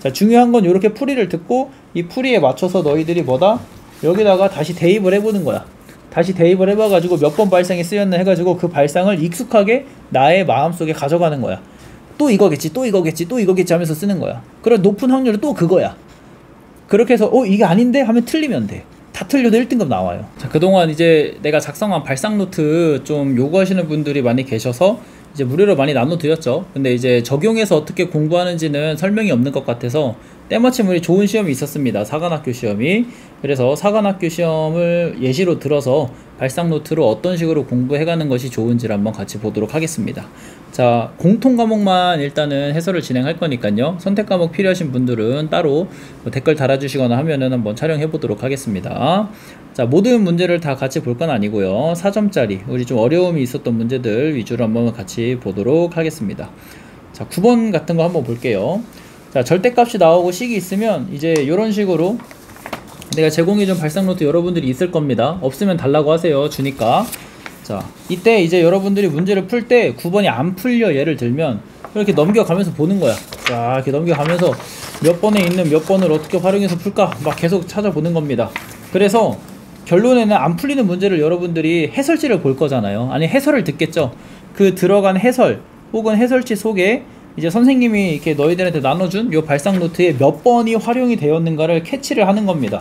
자, 중요한 건 이렇게 풀이를 듣고 이 풀이에 맞춰서 너희들이 뭐다? 여기다가 다시 대입을 해보는 거야. 다시 대입을 해봐가지고 몇 번 발상이 쓰였나 해가지고 그 발상을 익숙하게 나의 마음속에 가져가는 거야. 또 이거겠지, 또 이거겠지, 또 이거겠지 하면서 쓰는 거야. 그럼 높은 확률은 또 그거야. 그렇게 해서 이게 아닌데? 하면 틀리면 돼. 다 틀려도 1등급 나와요. 자, 그동안 이제 내가 작성한 발상 노트 좀 요구하시는 분들이 많이 계셔서 이제 무료로 많이 나눠드렸죠. 근데 이제 적용해서 어떻게 공부하는지는 설명이 없는 것 같아서 때마침 우리 좋은 시험이 있었습니다. 사관학교 시험이. 그래서 사관학교 시험을 예시로 들어서 발상 노트로 어떤 식으로 공부해가는 것이 좋은지를 한번 같이 보도록 하겠습니다. 자, 공통 과목만 일단은 해설을 진행할 거니까요. 선택 과목 필요하신 분들은 따로 댓글 달아주시거나 하면은 한번 촬영해 보도록 하겠습니다. 자, 모든 문제를 다 같이 볼 건 아니고요. 4점짜리 우리 좀 어려움이 있었던 문제들 위주로 한번 같이 보도록 하겠습니다. 자, 9번 같은 거 한번 볼게요. 자, 절대값이 나오고 식이 있으면 이제 이런 식으로 내가 제공해준 발상 노트 여러분들이 있을 겁니다. 없으면 달라고 하세요. 주니까. 자, 이때 이제 여러분들이 문제를 풀 때 9번이 안 풀려 예를 들면 이렇게 넘겨가면서 보는 거야. 자, 이렇게 넘겨가면서 몇 번에 있는 몇 번을 어떻게 활용해서 풀까 막 계속 찾아보는 겁니다. 그래서 결론에는 안 풀리는 문제를 여러분들이 해설지를 볼 거잖아요. 아니, 해설을 듣겠죠. 그 들어간 해설 혹은 해설지 속에 이제 선생님이 이렇게 너희들한테 나눠준 요 발상 노트에 몇 번이 활용이 되었는가를 캐치를 하는 겁니다.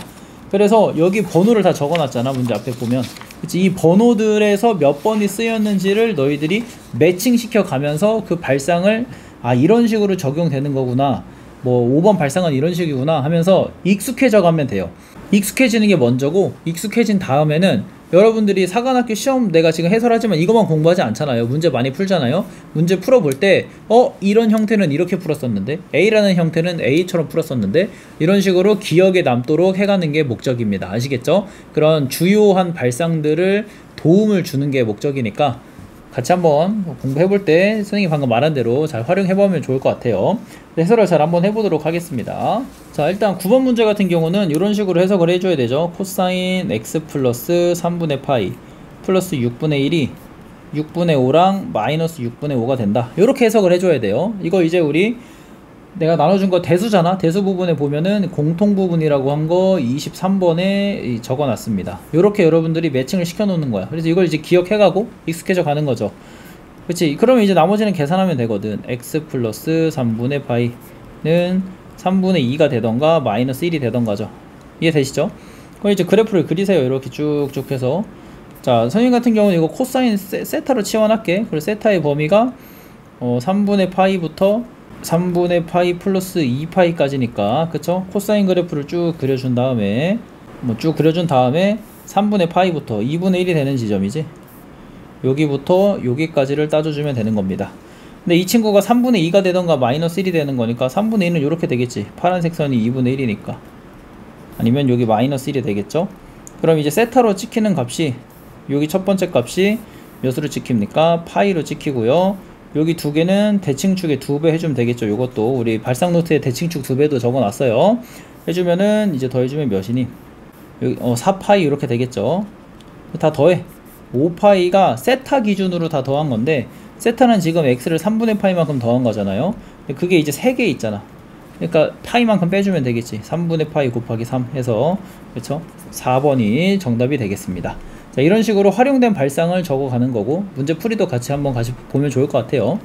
그래서 여기 번호를 다 적어놨잖아. 문제 앞에 보면. 그치? 이 번호들에서 몇 번이 쓰였는지를 너희들이 매칭시켜 가면서 그 발상을 이런 식으로 적용되는 거구나. 뭐 5번 발상은 이런 식이구나 하면서 익숙해져 가면 돼요. 익숙해지는 게 먼저고, 익숙해진 다음에는 여러분들이 사관학교 시험 내가 지금 해설하지만 이것만 공부하지 않잖아요. 문제 많이 풀잖아요. 문제 풀어볼 때 이런 형태는 이렇게 풀었었는데, A라는 형태는 A처럼 풀었었는데, 이런 식으로 기억에 남도록 해가는 게 목적입니다. 아시겠죠? 그런 주요한 발상들을 도움을 주는 게 목적이니까 같이 한번 공부해볼 때 선생님이 방금 말한 대로 잘 활용해보면 좋을 것 같아요. 해설을 잘 한번 해보도록 하겠습니다. 자, 일단 9번 문제 같은 경우는 이런 식으로 해석을 해줘야 되죠. 코사인 x 플러스 3분의 파이 플러스 6분의 1이 6분의 5랑 마이너스 6분의 5가 된다. 이렇게 해석을 해줘야 돼요. 이거 이제 우리 내가 나눠준 거 대수잖아. 대수 부분에 보면은 공통 부분이라고 한 거 23번에 적어놨습니다. 이렇게 여러분들이 매칭을 시켜 놓는 거야. 그래서 이걸 이제 기억해가고 익숙해져 가는 거죠. 그치? 그러면 이제 나머지는 계산하면 되거든. x 플러스 3분의 파이는 3분의 2가 되던가 마이너스 1이 되던가죠. 이해되시죠? 그럼 이제 그래프를 그리세요. 이렇게 쭉쭉 해서. 자, 선생님 같은 경우는 이거 코사인 세타로 치환할게. 그리고 세타의 범위가 3분의 파이부터 3분의 파이 플러스 2파이까지니까, 그쵸? 코사인 그래프를 쭉 그려준 다음에 쭉 그려준 다음에 3분의 파이부터 2분의 1이 되는 지점이지. 여기부터 여기까지를 따져주면 되는 겁니다. 근데 이 친구가 3분의 2가 되던가 마이너스 1이 되는 거니까 3분의 1은 이렇게 되겠지. 파란색 선이 2분의 1이니까. 아니면 여기 마이너스 1이 되겠죠? 그럼 이제 세타로 찍히는 값이, 여기 첫 번째 값이 몇으로 찍힙니까? 파이로 찍히고요. 여기 두 개는 대칭축에 2배 해주면 되겠죠. 요것도 우리 발상 노트에 대칭축 2배도 적어놨어요. 해주면은 이제 더해주면 몇이니? 여기 4파이 이렇게 되겠죠. 다 더해. 5파이가 세타 기준으로 다 더한 건데, 세타는 지금 x를 3분의 파이만큼 더한 거잖아요. 그게 이제 3개 있잖아. 그러니까 파이만큼 빼주면 되겠지. 3분의 파이 곱하기 3 해서, 그쵸? 4번이 정답이 되겠습니다. 자, 이런 식으로 활용된 발상을 적어가는 거고, 문제 풀이도 같이 한번 보면 좋을 것 같아요.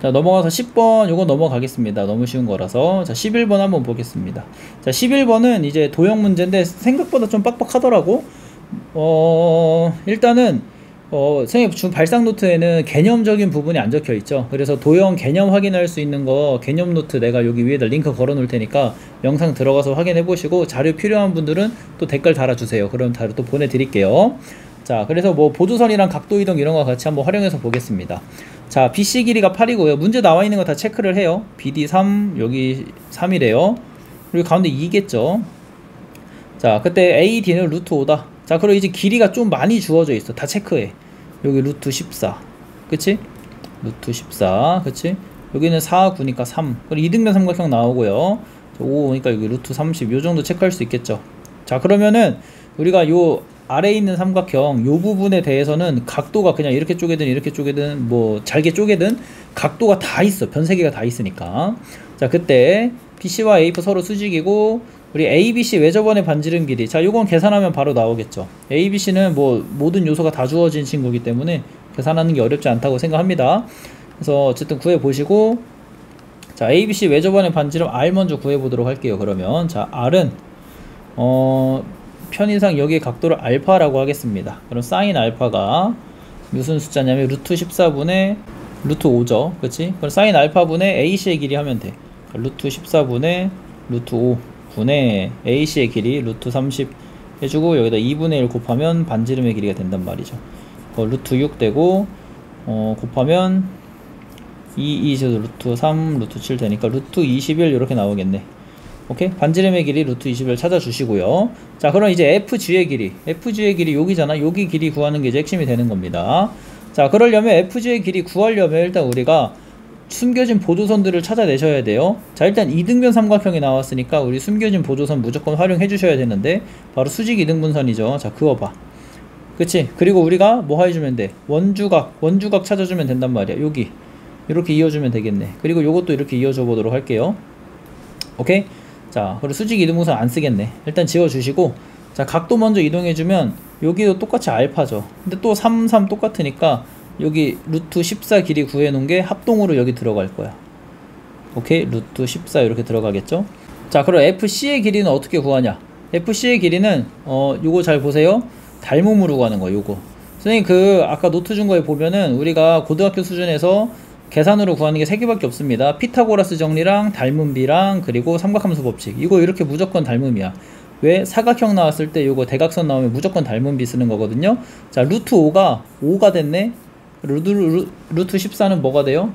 자, 넘어가서 10번 요거 넘어가겠습니다. 너무 쉬운 거라서. 자, 11번 한번 보겠습니다. 자, 11번은 이제 도형 문제인데 생각보다 좀 빡빡하더라고. 일단은 선생님 준 발상 노트에는 개념적인 부분이 안 적혀 있죠. 그래서 도형 개념 확인할 수 있는 거 개념 노트 내가 여기 위에다 링크 걸어 놓을 테니까 영상 들어가서 확인해 보시고, 자료 필요한 분들은 또 댓글 달아주세요. 그럼 자료 또 보내드릴게요. 자, 그래서 뭐 보조선이랑 각도 이동 이런 거 같이 한번 활용해서 보겠습니다. 자, BC 길이가 8이고요. 문제 나와 있는 거 다 체크를 해요. BD 3, 여기 3이래요. 그리고 가운데 2겠죠. 자, 그때 AD는 루트 5다. 자, 그리고 이제 길이가 좀 많이 주어져 있어. 다 체크해. 여기 루트 14. 그치? 루트 14. 그치? 여기는 4, 9니까 3. 그리고 이등변 삼각형 나오고요. 5 오니까 여기 루트 30. 요 정도 체크할 수 있겠죠. 자, 그러면은 우리가 요 아래에 있는 삼각형 요 부분에 대해서는 각도가 그냥 이렇게 쪼개든 이렇게 쪼개든 뭐 잘게 쪼개든 각도가 다 있어. 변세개가 다 있으니까. 자, 그때 BC와 AF 서로 수직이고 우리 ABC 외접원의 반지름 길이. 자, 요건 계산하면 바로 나오겠죠. ABC는 뭐 모든 요소가 다 주어진 친구이기 때문에 계산하는 게 어렵지 않다고 생각합니다. 그래서 어쨌든 구해 보시고, 자, ABC 외접원의 반지름 R 먼저 구해 보도록 할게요. 그러면 자, R은 편의상 여기에 각도를 알파라고 하겠습니다. 그럼 사인 알파가 무슨 숫자냐면 루트 14분의 루트 5죠. 그치? 그럼 사인 알파분의 AC의 길이 하면 돼. 루트 14분의 루트 5분의 AC의 길이 루트 30 해주고, 여기다 2분의 1 곱하면 반지름의 길이가 된단 말이죠. 루트 6 되고, 곱하면 2 루트 3 루트 7 되니까 루트 21 이렇게 나오겠네. 오케이? 반지름의 길이 루트 21 찾아주시고요. 자, 그럼 이제 FG의 길이 여기잖아. 여기 길이 구하는 게 이제 핵심이 되는 겁니다. 자, 그러려면 FG의 길이 구하려면 일단 우리가 숨겨진 보조선들을 찾아내셔야 돼요. 자, 일단 이등변 삼각형이 나왔으니까 우리 숨겨진 보조선 무조건 활용해 주셔야 되는데, 바로 수직 이등분선이죠. 자, 그거 봐. 그치? 그리고 우리가 뭐 해주면 돼? 원주각 찾아주면 된단 말이야. 여기 이렇게 이어주면 되겠네. 그리고 요것도 이렇게 이어줘 보도록 할게요. 오케이? 자, 그리고 수직 이등분선 안 쓰겠네. 일단 지워주시고, 자, 각도 먼저 이동해주면 여기도 똑같이 알파죠. 근데 또 3 똑같으니까 여기 루트 14 길이 구해놓은 게 합동으로 여기 들어갈 거야. 오케이? 루트 14 이렇게 들어가겠죠? 자, 그럼 FC의 길이는 어떻게 구하냐? FC의 길이는 요거 잘 보세요. 닮음으로 구하는 거야. 요거 선생님 아까 노트 준 거에 보면은 우리가 고등학교 수준에서 계산으로 구하는 게 3개밖에 없습니다. 피타고라스 정리랑 닮음비랑 그리고 삼각함수 법칙. 이거 이렇게 무조건 닮음이야. 왜? 사각형 나왔을 때 요거 대각선 나오면 무조건 닮음비 쓰는 거거든요. 자, 루트 5가 됐네. 루트 14는 뭐가 돼요?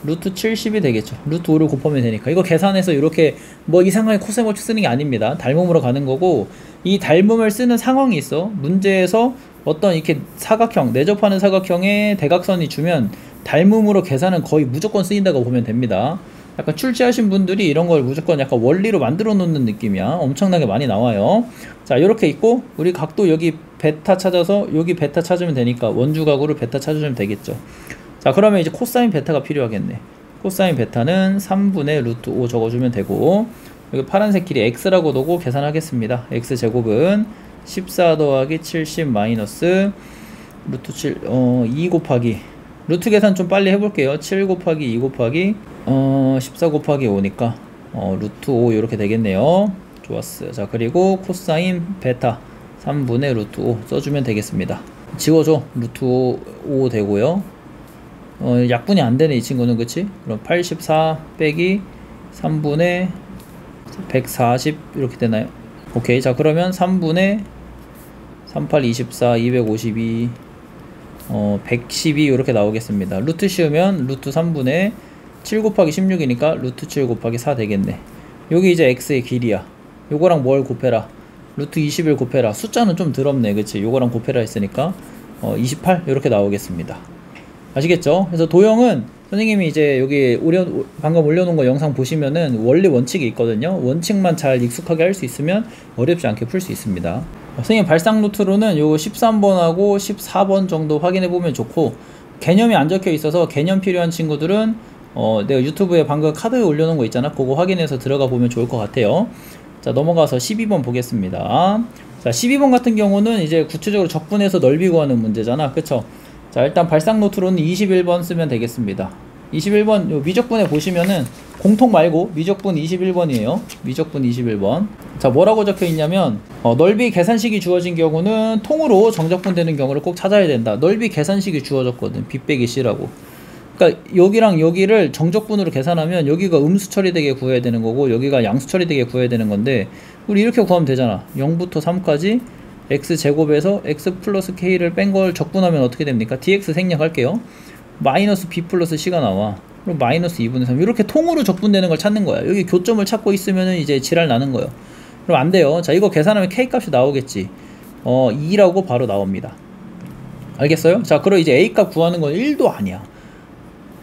루트 70이 되겠죠. 루트 5를 곱하면 되니까. 이거 계산해서 이렇게 뭐 이상하게 코사인 법칙 쓰는 게 아닙니다. 닮음으로 가는 거고, 이 닮음을 쓰는 상황이 있어. 문제에서 어떤 이렇게 사각형, 내접하는 사각형에 대각선이 주면 닮음으로 계산은 거의 무조건 쓰인다고 보면 됩니다. 약간 출제하신 분들이 이런 걸 무조건 약간 원리로 만들어 놓는 느낌이야. 엄청나게 많이 나와요. 자, 이렇게 있고, 우리 각도 여기 베타 찾아서 여기 베타 찾으면 되니까 원주각으로 베타 찾으면 되겠죠. 자, 그러면 이제 코사인 베타가 필요하겠네. 코사인 베타는 3분의 루트 5 적어주면 되고, 여기 파란색 길이 x라고 놓고 계산하겠습니다. x제곱은 14 더하기 70 마이너스 루트 7, 2 곱하기 루트 계산 좀 빨리 해볼게요. 7 곱하기 2 곱하기 14 곱하기 5니까 루트 5 이렇게 되겠네요. 좋았어. 자, 그리고 코사인 베타 3분의 루트 5 써주면 되겠습니다. 지워줘. 루트 5 되고요. 약분이 안 되네, 이 친구는. 그치? 그럼 84 빼기 3분의 140 이렇게 되나요? 오케이. 자, 그러면 3분의 38 24 252 112 이렇게 나오겠습니다. 루트 씌우면 루트 3분의 7 곱하기 16이니까 루트 7 곱하기 4 되겠네. 여기 이제 x의 길이야. 요거랑 뭘 곱해라? 루트 21 곱해라. 숫자는 좀 더럽네. 그치? 요거랑 곱해라 했으니까 28 이렇게 나오겠습니다. 아시겠죠? 그래서 도형은 선생님이 이제 여기 방금 올려놓은 거 영상 보시면은 원리 원칙이 있거든요. 원칙만 잘 익숙하게 할 수 있으면 어렵지 않게 풀 수 있습니다. 선생님 발상 노트로는 요거 13번하고 14번 정도 확인해 보면 좋고, 개념이 안 적혀 있어서 개념 필요한 친구들은 내가 유튜브에 방금 카드에 올려놓은 거 있잖아. 그거 확인해서 들어가 보면 좋을 것 같아요. 자, 넘어가서 12번 보겠습니다. 자, 12번 같은 경우는 이제 구체적으로 적분해서 넓이 구하는 문제잖아. 그쵸? 자, 일단 발상 노트로는 21번 쓰면 되겠습니다. 21번 요 미적분에 보시면은 공통 말고 미적분 21번이에요. 미적분 21번. 자, 뭐라고 적혀 있냐면 넓이 계산식이 주어진 경우는 통으로 정적분 되는 경우를 꼭 찾아야 된다. 넓이 계산식이 주어졌거든. b 빼기 c라고. 그러니까 여기랑 여기를 정적분으로 계산하면 여기가 음수 처리되게 구해야 되는 거고, 여기가 양수 처리되게 구해야 되는 건데, 우리 이렇게 구하면 되잖아. 0부터 3까지 x제곱에서 x 플러스 k를 뺀 걸 적분하면 어떻게 됩니까? dx 생략할게요. 마이너스 b 플러스 c가 나와. 그럼 마이너스 2분의 3 이렇게 통으로 적분되는 걸 찾는 거야. 여기 교점을 찾고 있으면 이제 지랄 나는 거예요. 그럼 안 돼요. 자, 이거 계산하면 k 값이 나오겠지. 2라고 바로 나옵니다. 알겠어요? 자, 그럼 이제 a 값 구하는 건 1도 아니야.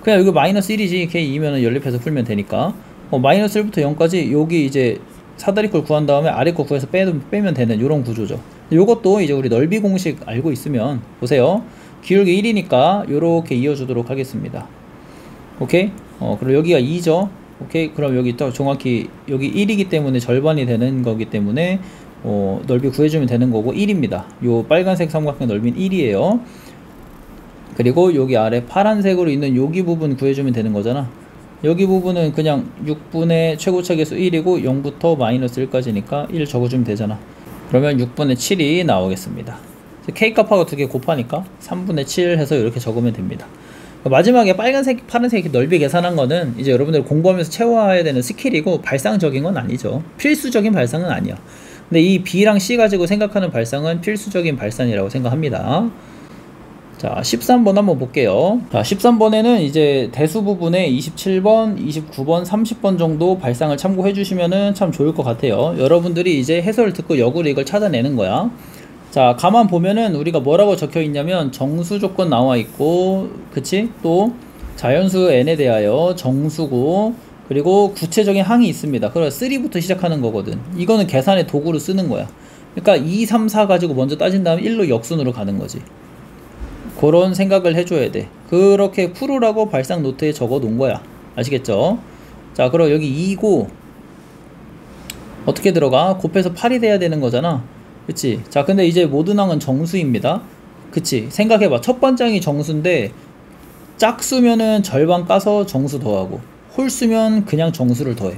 그냥 여기 마이너스 1이지. k 2면은 연립해서 풀면 되니까. 마이너스 1부터 0까지 여기 이제 사다리 걸 구한 다음에 아래 거 구해서 빼면 되는 이런 구조죠. 요것도 이제 우리 넓이 공식 알고 있으면 보세요. 기울기 1이니까 요렇게 이어주도록 하겠습니다. 오케이? 그리고 여기가 2죠. 오케이. 그럼 여기 또 정확히 여기 1이기 때문에 절반이 되는 거기 때문에 넓이 구해주면 되는 거고 1입니다. 요 빨간색 삼각형 넓이는 1이에요. 그리고 여기 아래 파란색으로 있는 여기 부분 구해주면 되는 거잖아. 여기 부분은 그냥 6분의 최고차 계수 1이고 0부터 마이너스 1까지니까 1 적어주면 되잖아. 그러면 6분의 7이 나오겠습니다. K값하고 두 개 곱하니까 3분의 7 해서 이렇게 적으면 됩니다. 마지막에 빨간색, 파란색 넓이 계산한 거는 이제 여러분들 공부하면서 채워야 되는 스킬이고 발상적인 건 아니죠. 필수적인 발상은 아니야. 근데 이 B랑 C 가지고 생각하는 발상은 필수적인 발상이라고 생각합니다. 자, 13번 한번 볼게요. 자, 13번에는 이제 대수 부분에 27번, 29번, 30번 정도 발상을 참고해 주시면은 참 좋을 것 같아요. 여러분들이 이제 해설을 듣고 역으로 이걸 찾아내는 거야. 자, 가만 보면은 우리가 뭐라고 적혀 있냐면 정수 조건 나와 있고, 그치? 또 자연수 n에 대하여 정수고, 그리고 구체적인 항이 있습니다. 그래서 3부터 시작하는 거거든. 이거는 계산의 도구로 쓰는 거야. 그러니까 2, 3, 4 가지고 먼저 따진 다음 1로 역순으로 가는 거지. 그런 생각을 해줘야 돼. 그렇게 풀으라고 발상 노트에 적어 놓은 거야. 아시겠죠? 자, 그럼 여기 2고 어떻게 들어가? 곱해서 8이 돼야 되는 거잖아. 그치? 자, 근데 이제 모든 항은 정수입니다. 그치? 생각해봐. 첫 번째 항이 정수인데 짝수면은 절반 까서 정수 더하고 홀수면 그냥 정수를 더해.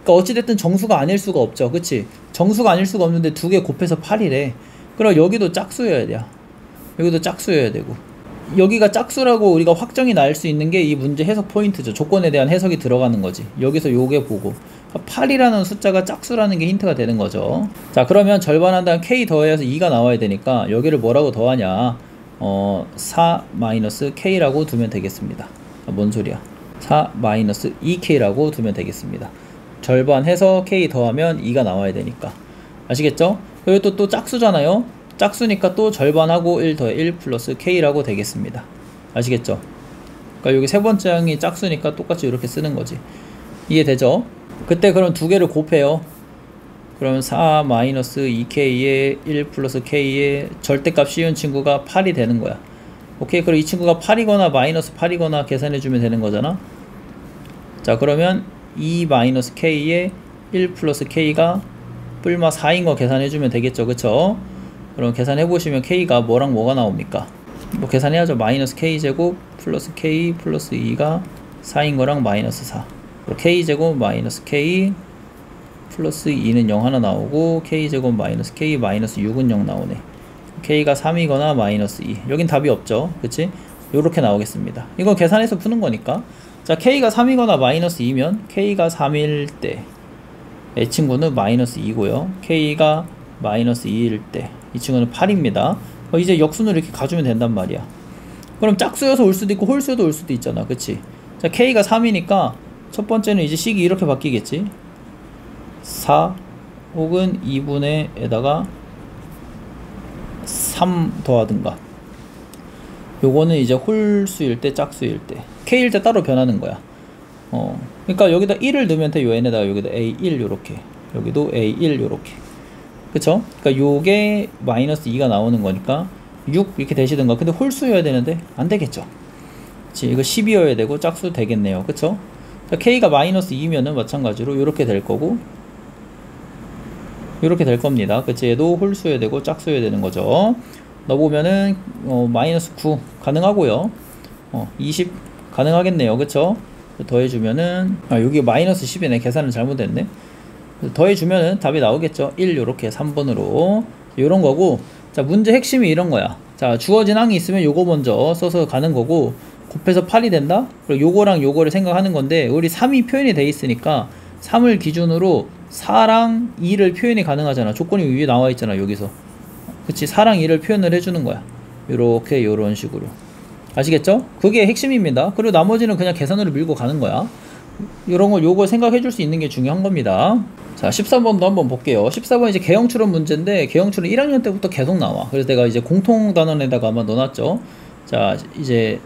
그러니까 어찌됐든 정수가 아닐 수가 없죠. 그치? 정수가 아닐 수가 없는데 두 개 곱해서 8이래. 그럼 여기도 짝수여야 돼. 여기도 짝수여야 되고, 여기가 짝수라고 우리가 확정이 날 수 있는 게 이 문제 해석 포인트죠. 조건에 대한 해석이 들어가는 거지. 여기서 요게 보고 8이라는 숫자가 짝수라는 게 힌트가 되는 거죠. 자, 그러면 절반한 다음 K 더해서 2가 나와야 되니까 여기를 뭐라고 더하냐, 4-K라고 두면 되겠습니다. 뭔 소리야, 4-2K라고 두면 되겠습니다. 절반해서 K 더하면 2가 나와야 되니까. 아시겠죠? 여기 또 짝수잖아요. 짝수니까 또 절반하고 1 더해 1 플러스 K라고 되겠습니다. 아시겠죠? 그러니까 여기 세 번째 항이 짝수니까 똑같이 이렇게 쓰는 거지. 이해되죠? 그때 그럼 두 개를 곱해요. 그러면 4-2K에 1 플러스 K에 절대값 씌운 친구가 8이 되는 거야. 오케이. 그럼 이 친구가 8이거나 마이너스 8이거나 계산해주면 되는 거잖아. 자, 그러면 2-K에 1 플러스 K가 뿔마 4인 거 계산해주면 되겠죠. 그쵸? 그럼 계산해보시면 K가 뭐랑 뭐가 나옵니까? 뭐 계산해야죠. 마이너스 K제곱 플러스 K 플러스 2가 4인 거랑 마이너스 4. K제곱 마이너스 K 플러스 2는 0 하나 나오고, K제곱 마이너스 K 마이너스 6은 0 나오네. K가 3이거나 마이너스 2. 여긴 답이 없죠. 그치? 요렇게 나오겠습니다. 이건 계산해서 푸는 거니까. 자, K가 3이거나 마이너스 2면 K가 3일 때 이 친구는 마이너스 2고요. K가 마이너스 2일 때 이 친구는 8입니다. 이제 역순으로 이렇게 가주면 된단 말이야. 그럼 짝수여서 올 수도 있고 홀수여도 올 수도 있잖아. 그치? 자, K가 3이니까 첫 번째는 이제 식이 이렇게 바뀌겠지. 4 혹은 2분의 에다가 3 더하든가. 요거는 이제 홀수일 때 짝수일 때, K일 때 따로 변하는 거야. 그러니까 여기다 1을 넣으면 돼. 요 n에다가 여기다 A1 요렇게, 여기도 A1 요렇게. 그쵸? 그러니까 요게 마이너스 2가 나오는 거니까 6 이렇게 되시든가. 근데 홀수여야 되는데 안 되겠죠. 그치? 이거 10이어야 되고 짝수 되겠네요. 그쵸? 자, K가 마이너스 2면은 마찬가지로 요렇게 될 거고 요렇게 될 겁니다. 그치? 얘도 홀수여야 되고 짝수여야 되는 거죠. 넣어보면은 마이너스 9 가능하고요. 20 가능하겠네요. 그쵸? 더해주면은 여기 마이너스 10이네. 계산을 잘못했네. 더해주면은 답이 나오겠죠. 1 요렇게 3번으로 요런 거고. 자, 문제 핵심이 이런 거야. 자, 주어진 항이 있으면 요거 먼저 써서 가는 거고, 곱해서 8이 된다? 그리고 요거랑 요거를 생각하는 건데, 우리 3이 표현이 돼 있으니까 3을 기준으로 4랑 2를 표현이 가능하잖아. 조건이 위에 나와 있잖아. 여기서. 그치? 4랑 2를 표현을 해주는 거야. 요렇게 요런 식으로. 아시겠죠? 그게 핵심입니다. 그리고 나머지는 그냥 계산으로 밀고 가는 거야. 요런 거, 요거 생각해 줄 수 있는 게 중요한 겁니다. 자, 13번도 한번 볼게요. 14번 이제 개형추론 문제인데, 개형추론 1학년 때부터 계속 나와. 그래서 내가 이제 공통 단원에다가 아마 넣어놨죠. 자, 이제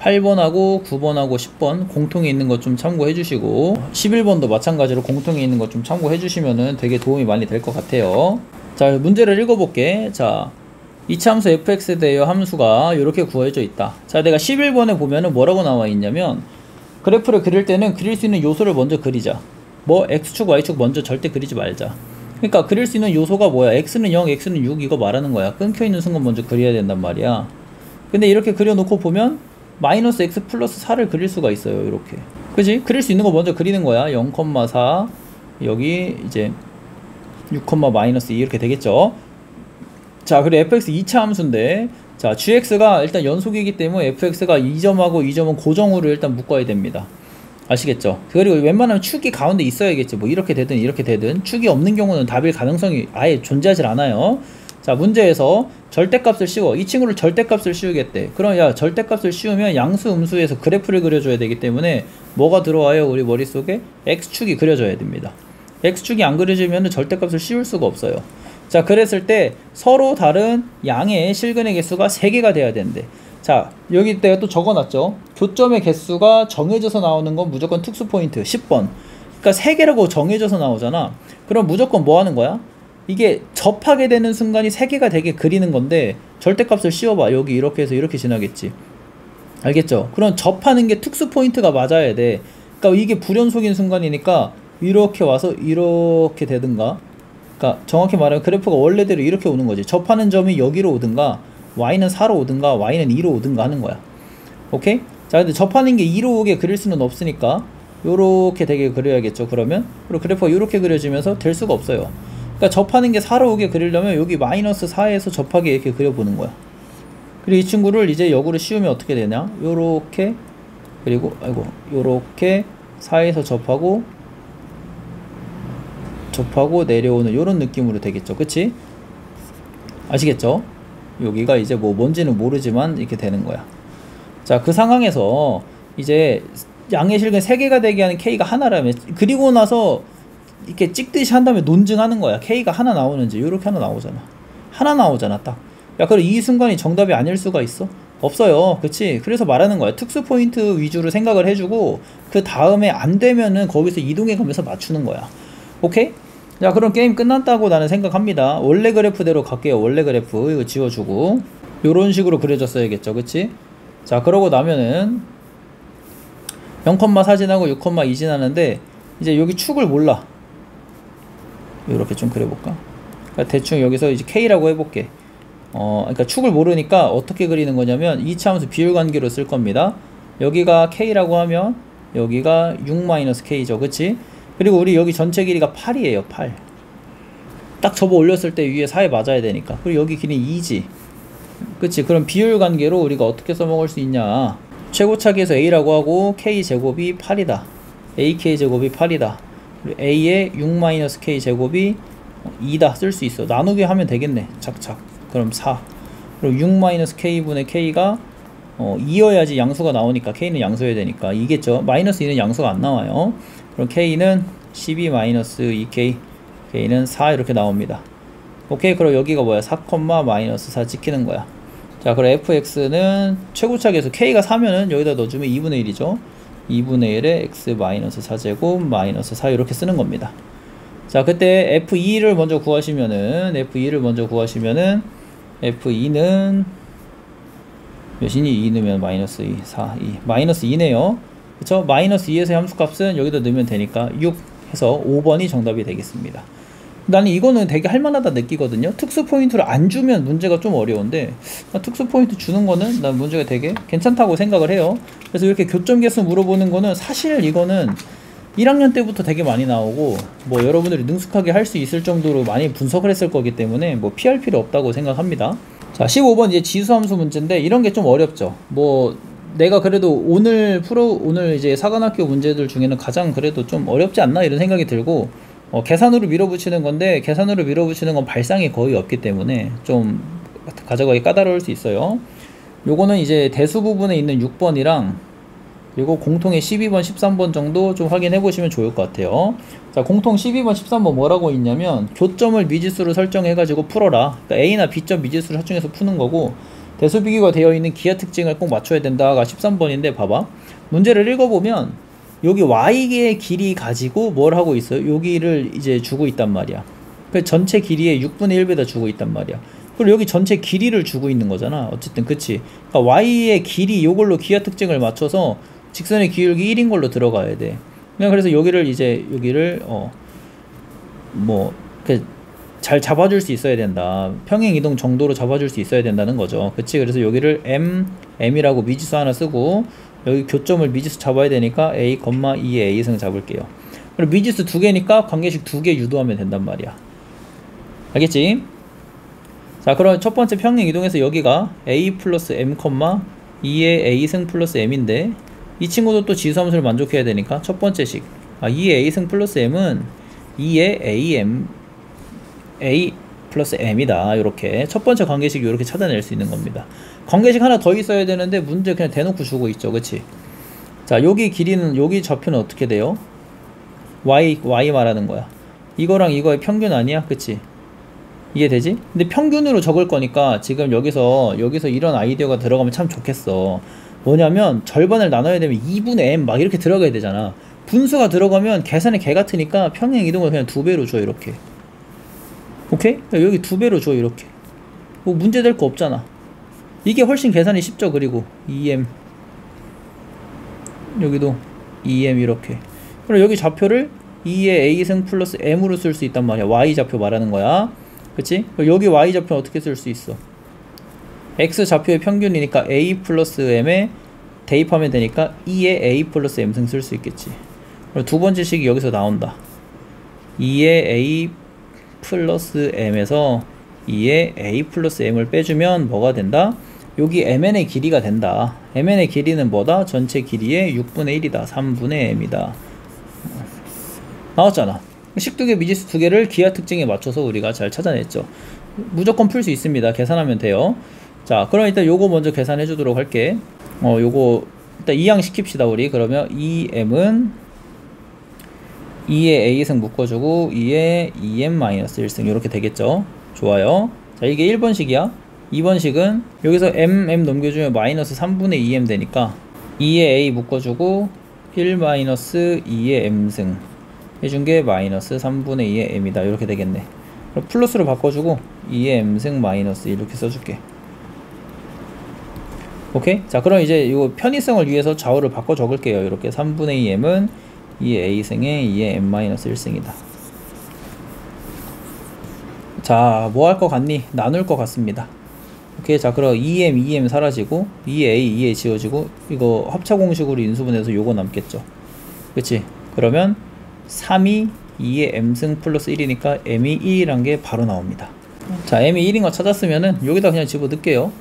8번하고 9번하고 10번 공통이 있는 것 좀 참고해 주시고, 11번도 마찬가지로 공통이 있는 것 좀 참고해 주시면은 되게 도움이 많이 될 것 같아요. 자, 문제를 읽어볼게. 자, 이차함수 fx에 대하여 함수가 이렇게 구해져 있다. 자, 내가 11번에 보면은 뭐라고 나와 있냐면, 그래프를 그릴 때는 그릴 수 있는 요소를 먼저 그리자. 뭐 x축 y축 먼저 절대 그리지 말자. 그러니까 그릴 수 있는 요소가 뭐야? x는 0 x는 6 이거 말하는 거야. 끊겨있는 순간 먼저 그려야 된단 말이야. 근데 이렇게 그려놓고 보면 마이너스 x 플러스 4를 그릴 수가 있어요. 이렇게, 그지? 그릴 수 있는 거 먼저 그리는 거야. 0,4 여기 이제 6, 마이너스 2 이렇게 되겠죠. 자, 그리고 fx 2차 함수인데, 자, gx가 일단 연속이기 때문에 fx가 2점하고 2점은 고정으로 일단 묶어야 됩니다. 아시겠죠? 그리고 웬만하면 축이 가운데 있어야겠죠. 뭐 이렇게 되든 이렇게 되든 축이 없는 경우는 답일 가능성이 아예 존재하지 않아요. 자, 문제에서 절대값을 씌워. 이 친구를 절대값을 씌우겠대. 그럼 야, 절대값을 씌우면 양수 음수에서 그래프를 그려줘야 되기 때문에 뭐가 들어와요? 우리 머릿속에 x축이 그려져야 됩니다. x축이 안 그려지면 절대값을 씌울 수가 없어요. 자, 그랬을 때 서로 다른 양의 실근의 개수가 3개가 돼야 된대. 자, 여기 내가 또 적어놨죠. 교점의 개수가 정해져서 나오는 건 무조건 특수 포인트 10번. 그러니까 3개라고 정해져서 나오잖아. 그럼 무조건 뭐 하는 거야? 이게 접하게 되는 순간이 3개가 되게 그리는 건데, 절대값을 씌워봐. 여기 이렇게 해서 이렇게 지나겠지. 알겠죠? 그럼 접하는 게 특수 포인트가 맞아야 돼. 그러니까 이게 불연속인 순간이니까 이렇게 와서 이렇게 되든가, 그러니까 정확히 말하면 그래프가 원래대로 이렇게 오는 거지. 접하는 점이 여기로 오든가, y는 4로 오든가, y는 2로 오든가 하는 거야. 오케이? 자, 근데 접하는 게 2로 오게 그릴 수는 없으니까 요렇게 되게 그려야겠죠. 그러면 그리고 그래프가 요렇게 그려지면서 될 수가 없어요. 그러니까 접하는 게 4로 오게 그리려면 여기 마이너스 4에서 접하게 이렇게 그려보는 거야. 그리고 이 친구를 이제 역으로 씌우면 어떻게 되냐? 요렇게, 그리고 요렇게 4에서 접하고 내려오는 요런 느낌으로 되겠죠. 그치? 아시겠죠? 여기가 이제 뭐 뭔지는 모르지만 이렇게 되는 거야. 자, 그 상황에서 이제 양의 실근 3개가 되게 하는 K가 하나라면, 그리고 나서 이렇게 찍듯이 한 다음에 논증하는 거야. K가 하나 나오는지. 요렇게 하나 나오잖아. 하나 나오잖아, 딱. 야, 그럼 이 순간이 정답이 아닐 수가 있어? 없어요. 그치? 그래서 말하는 거야. 특수 포인트 위주로 생각을 해주고, 그 다음에 안 되면은 거기서 이동해 가면서 맞추는 거야. 오케이? 자, 그럼 게임 끝났다고 나는 생각합니다. 원래 그래프대로 갈게요. 원래 그래프 이거 지워주고 요런 식으로 그려졌어야겠죠. 그치? 자, 그러고 나면은 0,4 지나고 6,2 지나는데, 이제 여기 축을 몰라. 요렇게 좀 그려볼까? 그러니까 대충 여기서 이제 K라고 해볼게. 그러니까 축을 모르니까 어떻게 그리는 거냐면 2차 함수 비율관계로 쓸 겁니다. 여기가 K라고 하면 여기가 6-K죠. 그치? 그리고 우리 여기 전체 길이가 8이에요. 8. 딱 접어 올렸을 때 위에 4에 맞아야 되니까. 그리고 여기 길이 2지. 그치? 그럼 비율 관계로 우리가 어떻게 써먹을 수 있냐? 최고차기에서 A라고 하고 K제곱이 8이다. AK제곱이 8이다. 그리고 A의 6-K제곱이 2다. 쓸 수 있어. 나누기 하면 되겠네. 착착. 그럼 4. 그리고 6-K분의 K가 2여야지 양수가 나오니까, K는 양수여야 되니까 2겠죠. 마이너스 2는 양수가 안 나와요. 그럼 K는 12-2K, K는 4 이렇게 나옵니다. 오케이. 그럼 여기가 뭐야? 4, 찍히는 거야. 자, 그럼 fx는 최고차기에서 K가 4면은 여기다 넣어주면 2분의 1이죠. 2분의 1에 x-4제곱 마이너스 4 이렇게 쓰는 겁니다. 자, 그때 f2를 먼저 구하시면은 f2는 몇이니? 2 넣으면 마이너스 2, 4, 2 마이너스 2네요. 그쵸? 마이너스 2에서 함수값은 여기다 넣으면 되니까 6 해서 5번이 정답이 되겠습니다. 나는 이거는 되게 할만하다 느끼거든요. 특수 포인트를 안 주면 문제가 좀 어려운데, 특수 포인트 주는 거는 난 문제가 되게 괜찮다고 생각을 해요. 그래서 이렇게 교점 개수 물어보는 거는 사실 이거는 1학년 때부터 되게 많이 나오고, 뭐 여러분들이 능숙하게 할 수 있을 정도로 많이 분석을 했을 거기 때문에 뭐 피할 필요 없다고 생각합니다. 자, 15번 이제 지수함수 문제인데, 이런 게 좀 어렵죠. 뭐 내가 그래도 오늘 이제 사관학교 문제들 중에는 가장 그래도 좀 어렵지 않나 이런 생각이 들고, 계산으로 밀어붙이는 건데, 계산으로 밀어붙이는 건 발상이 거의 없기 때문에 좀 가져가기 까다로울 수 있어요. 요거는 이제 대수 부분에 있는 6번이랑 그리고 공통의 12번, 13번 정도 좀 확인해 보시면 좋을 것 같아요. 자, 공통 12번, 13번 뭐라고 있냐면, 교점을 미지수로 설정해 가지고 풀어라. 그러니까 A나 B점 미지수를 설정해서 푸는 거고, 대수 비교가 되어 있는 기하 특징을 꼭 맞춰야 된다가 13번인데, 봐봐. 문제를 읽어보면 여기 y의 길이 가지고 뭘 하고 있어요? 여기를 이제 주고 있단 말이야. 그 전체 길이의 6분의 1배다 주고 있단 말이야. 그리고 여기 전체 길이를 주고 있는 거잖아. 어쨌든 그치? 그러니까 y의 길이 요걸로 기하 특징을 맞춰서 직선의 기울기 1인 걸로 들어가야 돼. 그냥 그래서 여기를 이제 여기를 잘 잡아줄 수 있어야 된다. 평행 이동 정도로 잡아줄 수 있어야 된다는 거죠. 그치? 그래서 여기를 m이라고 미지수 하나 쓰고 여기 교점을 미지수 잡아야 되니까 a, 2의 a승 잡을게요. 그리고 미지수 두 개니까 관계식 두 개 유도하면 된단 말이야. 알겠지? 자, 그럼 첫 번째 평행 이동해서 여기가 a 플러스 m, 2의 a승 플러스 m인데 이 친구도 또 지수함수를 만족해야 되니까 첫 번째 식 2의 a승 플러스 m은 2의 a 플러스 m이다. 이렇게 첫 번째 관계식 이렇게 찾아낼 수 있는 겁니다. 관계식 하나 더 있어야 되는데 문제 그냥 대놓고 주고 있죠. 그치? 자, 여기 길이는, 여기 좌표는 어떻게 돼요? y 말하는 거야. 이거랑 이거의 평균 아니야? 그치? 이해되지? 근데 평균으로 적을 거니까 지금 여기서 이런 아이디어가 들어가면 참 좋겠어. 뭐냐면 절반을 나눠야 되면 2분의 m 막 이렇게 들어가야 되잖아. 분수가 들어가면 계산이 개 같으니까 평행 이동을 그냥 2배로 줘. 이렇게. 오케이? 여기 2배로 줘. 이렇게. 뭐 문제 될 거 없잖아. 이게 훨씬 계산이 쉽죠. 그리고 2m 여기도 2m 이렇게. 그럼 여기 좌표를 2의 a승 플러스 m으로 쓸 수 있단 말이야. y좌표 말하는 거야. 그치? 여기 y좌표는 어떻게 쓸 수 있어? x좌표의 평균이니까 a 플러스 m에 대입하면 되니까 2의 a 플러스 m승 쓸 수 있겠지. 그리고 두 번째 식이 여기서 나온다. 2의 a 플러스 m에서 2의 a 플러스 m을 빼주면 뭐가 된다? 여기 mn의 길이가 된다. mn의 길이는 뭐다? 전체 길이의 6분의 1이다. 3분의 m이다. 나왔잖아. 식두개 미지수 두 개를 기하 특징에 맞춰서 우리가 잘 찾아냈죠. 무조건 풀 수 있습니다. 계산하면 돼요. 자, 그럼 일단 요거 먼저 계산해 주도록 할게. 요거 일단 이항 시킵시다. 우리 그러면 2m은 2의 a승 묶어주고 2의 2m-1승 이렇게 되겠죠. 좋아요. 자, 이게 1번식이야 2번식은 여기서 m 넘겨주면 마이너스 3분의 2m 되니까 2의 a 묶어주고 1-2의 m승 해준게 마이너스 3분의 2의 m이다. 이렇게 되겠네. 그럼 플러스로 바꿔주고 2의 m승 마이너스 이렇게 써줄게. 오케이? 자, 그럼 이제 이거 편의성을 위해서 좌우를 바꿔 적을게요. 이렇게 3분의 2m은 2의 a승에 2의 m-1승이다. 자, 뭐 할 것 같니? 나눌 것 같습니다. 오케이. 자, 그럼 2m 사라지고 2a 2a 지워지고 이거 합차공식으로 인수분해서 요거 남겠죠. 그치? 그러면 3이 2의 m승 플러스 1이니까 m이 1이란 게 바로 나옵니다. 자, m이 1인 거 찾았으면은 여기다 그냥 집어 넣을게요.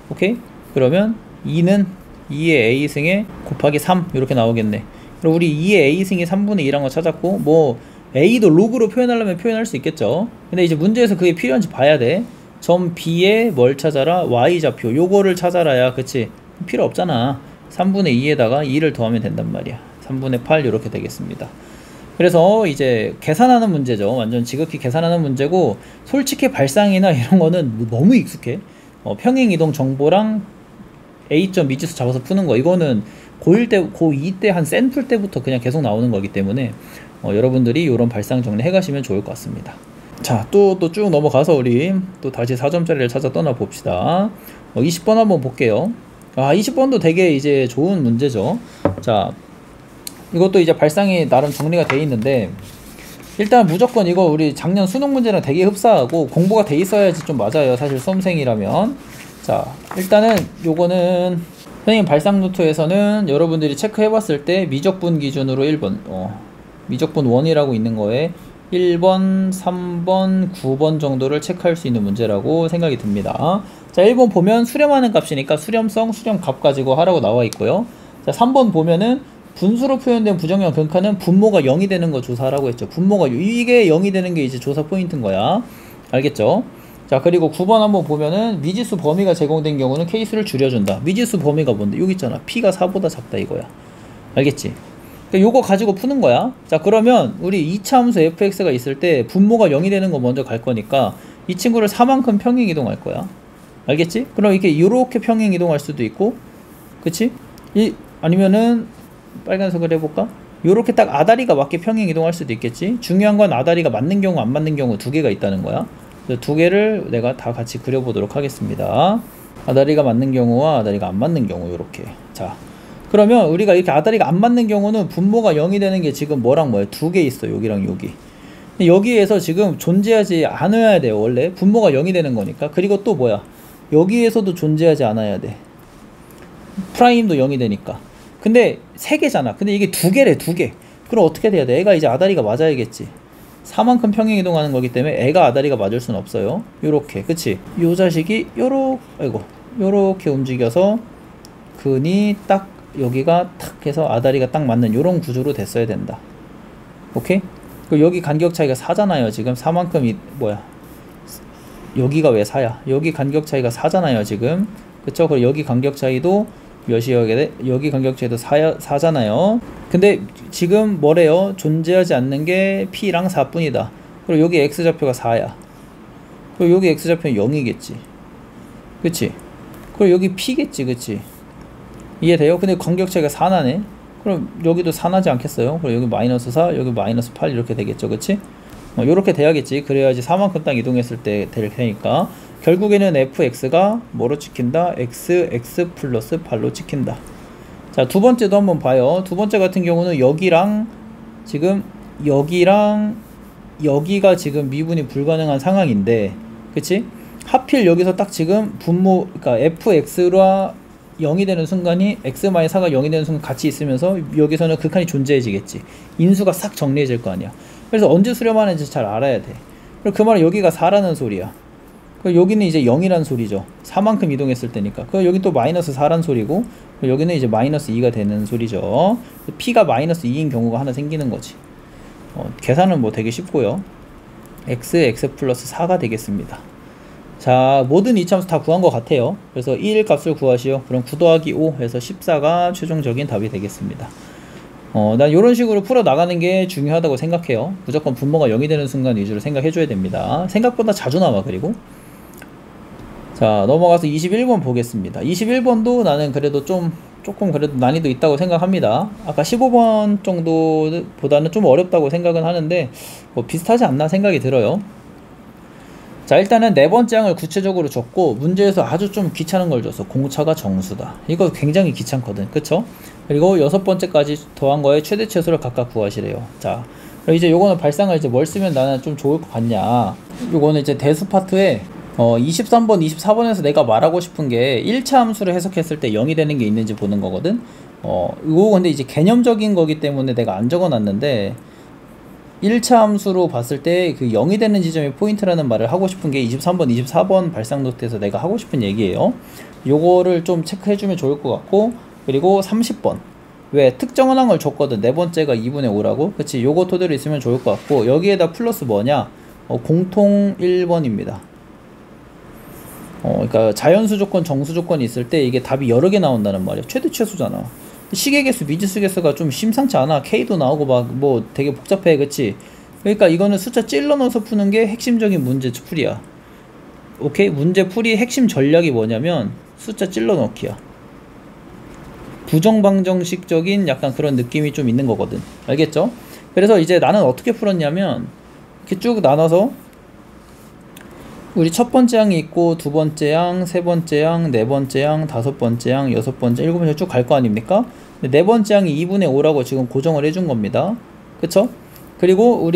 오케이? 그러면 2는 2의 a승에 곱하기 3 이렇게 나오겠네. 그럼 우리 2의 a승이 3분의 2란 거 찾았고, 뭐 a도 로그로 표현하려면 표현할 수 있겠죠. 근데 이제 문제에서 그게 필요한지 봐야 돼. 점 B에 뭘 찾아라? y좌표 요거를 찾아라야. 그치? 필요 없잖아. 3분의 2에다가 2를 더하면 된단 말이야. 3분의 8 이렇게 되겠습니다. 그래서 이제 계산하는 문제죠. 완전 지극히 계산하는 문제고, 솔직히 발상이나 이런 거는 너무 익숙해. 평행이동 정보랑 A점 미지수 잡아서 푸는 거, 이거는 고1 때, 고2 때 한 센풀 때부터 그냥 계속 나오는 거기 때문에 여러분들이 이런 발상 정리 해가시면 좋을 것 같습니다. 자, 또 쭉 넘어가서 우리 또 다시 4점짜리를 찾아 떠나 봅시다. 20번 한번 볼게요. 20번도 되게 이제 좋은 문제죠. 자, 이것도 이제 발상이 나름 정리가 돼 있는데, 일단 무조건 이거 우리 작년 수능 문제랑 되게 흡사하고 공부가 돼 있어야지 좀 맞아요. 사실 수험생이라면. 자, 일단은 요거는 선생님 발상 노트에서는 여러분들이 체크해 봤을 때 미적분 기준으로 1번 미적분 1이라고 있는 거에 1번, 3번, 9번 정도를 체크할 수 있는 문제라고 생각이 듭니다. 자, 1번 보면 수렴하는 값이니까 수렴성, 수렴값 가지고 하라고 나와 있고요. 자, 3번 보면은 분수로 표현된 부정형 근카는 분모가 0이 되는 거 조사하라고 했죠. 분모가 이게 0이 되는 게 이제 조사 포인트인 거야. 알겠죠? 자, 그리고 9번 한번 보면은 미지수 범위가 제공된 경우는 케이스를 줄여준다. 미지수 범위가 뭔데? 여기 있잖아. P가 4보다 작다 이거야. 알겠지? 그러니까 요거 가지고 푸는 거야. 자, 그러면 우리 2차 함수 fx가 있을 때 분모가 0이 되는 거 먼저 갈 거니까 이 친구를 4만큼 평행 이동할 거야. 알겠지? 그럼 이렇게 요렇게 평행 이동할 수도 있고, 그치? 아니면은 빨간색을 해볼까? 요렇게 딱 아다리가 맞게 평행 이동할 수도 있겠지. 중요한 건 아다리가 맞는 경우 안 맞는 경우 두 개가 있다는 거야. 두 개를 내가 다 같이 그려보도록 하겠습니다. 아다리가 맞는 경우와 아다리가 안 맞는 경우 요렇게. 자, 그러면 우리가 이렇게 아다리가 안 맞는 경우는 분모가 0이 되는 게 지금 뭐랑 뭐예요? 두 개 있어. 여기랑 여기. 근데 여기에서 지금 존재하지 않아야 돼요. 원래 분모가 0이 되는 거니까. 그리고 또 뭐야? 여기에서도 존재하지 않아야 돼. 프라임도 0이 되니까. 근데 세 개잖아. 근데 이게 두 개래, 두 개. 그럼 어떻게 돼야 돼? 애가 이제 아다리가 맞아야겠지. 4만큼 평행 이동하는 거기 때문에 애가 아다리가 맞을 수는 없어요. 요렇게. 그치? 요 자식이 요렇게 움직여서 근이 딱 여기가 탁 해서 아다리가 딱 맞는 요런 구조로 됐어야 된다. 오케이? 그리고 여기 간격 차이가 4잖아요. 지금 4만큼 여기가 왜 4야? 여기 간격 차이가 4잖아요. 지금. 그쵸? 그리고 여기 간격 차이도 몇이어야 여기 간격 차이도 4잖아요. 근데 지금 뭐래요? 존재하지 않는 게 P랑 4뿐이다. 그리고 여기 X좌표가 4야. 그리고 여기 X좌표는 0이겠지. 그치? 그리고 여기 P겠지. 그치? 이해돼요? 근데 간격 차이가 4나네? 그럼 여기도 4나지 않겠어요? 그럼 여기 마이너스 4, 여기 마이너스 8 이렇게 되겠죠. 그치? 요렇게 돼야겠지. 그래야지 4만큼 딱 이동했을 때 될 테니까. 결국에는 fx가 뭐로 찍힌다? x 플러스 8로 찍힌다. 자, 두 번째도 한번 봐요. 두 번째 같은 경우는 여기랑 지금 여기가 지금 미분이 불가능한 상황인데, 그치? 하필 여기서 딱 지금 분모, 그러니까 fx가 0이 되는 순간이 x-4가 0이 되는 순간 같이 있으면서 여기서는 극한이 존재해지겠지. 인수가 싹 정리해질 거 아니야. 그래서 언제 수렴하는지 잘 알아야 돼. 그리고 그 말은 여기가 4라는 소리야. 그리고 여기는 이제 0이란 소리죠. 4만큼 이동했을 때니까. 그리고 여기 또 마이너스 4란 소리고, 여기는 이제 마이너스 2가 되는 소리죠. P가 마이너스 2인 경우가 하나 생기는 거지. 계산은 뭐 되게 쉽고요. x 플러스 4가 되겠습니다. 자, 모든 이차함수 다 구한 것 같아요. 그래서 1 값을 구하시오. 그럼 9 더하기 5 해서 14가 최종적인 답이 되겠습니다. 난 이런 식으로 풀어 나가는 게 중요하다고 생각해요. 무조건 분모가 0이 되는 순간 위주로 생각해 줘야 됩니다. 생각보다 자주 나와. 그리고 자, 넘어가서 21번 보겠습니다. 21번도 나는 그래도 조금 그래도 난이도 있다고 생각합니다. 아까 15번 정도보다는 좀 어렵다고 생각은 하는데 뭐 비슷하지 않나 생각이 들어요. 자, 일단은 네 번째 항을 구체적으로 줬고, 문제에서 아주 좀 귀찮은 걸 줬어. 공차가 정수다. 이거 굉장히 귀찮거든. 그쵸? 그리고 여섯 번째까지 더한 거에 최대 최소를 각각 구하시래요. 자, 그럼 이제 요거는 발상을 이제 뭘 쓰면 나는 좀 좋을 것 같냐. 요거는 이제 대수 파트에 23번, 24번에서 내가 말하고 싶은 게 1차 함수를 해석했을 때 0이 되는 게 있는지 보는 거거든. 이거 근데 이제 개념적인 거기 때문에 내가 안 적어 놨는데, 1차 함수로 봤을 때 그 0이 되는 지점이 포인트라는 말을 하고 싶은 게 23번, 24번 발상 노트에서 내가 하고 싶은 얘기예요. 요거를 좀 체크해주면 좋을 것 같고, 그리고 30번. 왜? 특정한 항을 줬거든. 네 번째가 2분의 5라고. 그치? 요거 토대로 있으면 좋을 것 같고, 여기에다 플러스 뭐냐? 공통 1번입니다. 그러니까 자연수 조건, 정수 조건이 있을 때 이게 답이 여러 개 나온다는 말이야. 최대 최소잖아. 시계개수, 미지수개수가 좀 심상치 않아. K도 나오고 막 뭐 되게 복잡해. 그치? 그러니까 이거는 숫자 찔러 넣어서 푸는 게 핵심적인 문제 풀이야. 오케이? 문제 풀이 핵심 전략이 뭐냐면 숫자 찔러 넣기야. 부정방정식적인 약간 그런 느낌이 좀 있는 거거든. 알겠죠? 그래서 이제 나는 어떻게 풀었냐면 이렇게 쭉 나눠서 우리 첫 번째 항이 있고, 두 번째 항, 세 번째 항, 네 번째 항, 다섯 번째 항, 여섯 번째, 일곱 번째 쭉 갈 거 아닙니까? 네 번째 항이 2분의 5라고 지금 고정을 해준 겁니다. 그쵸? 그리고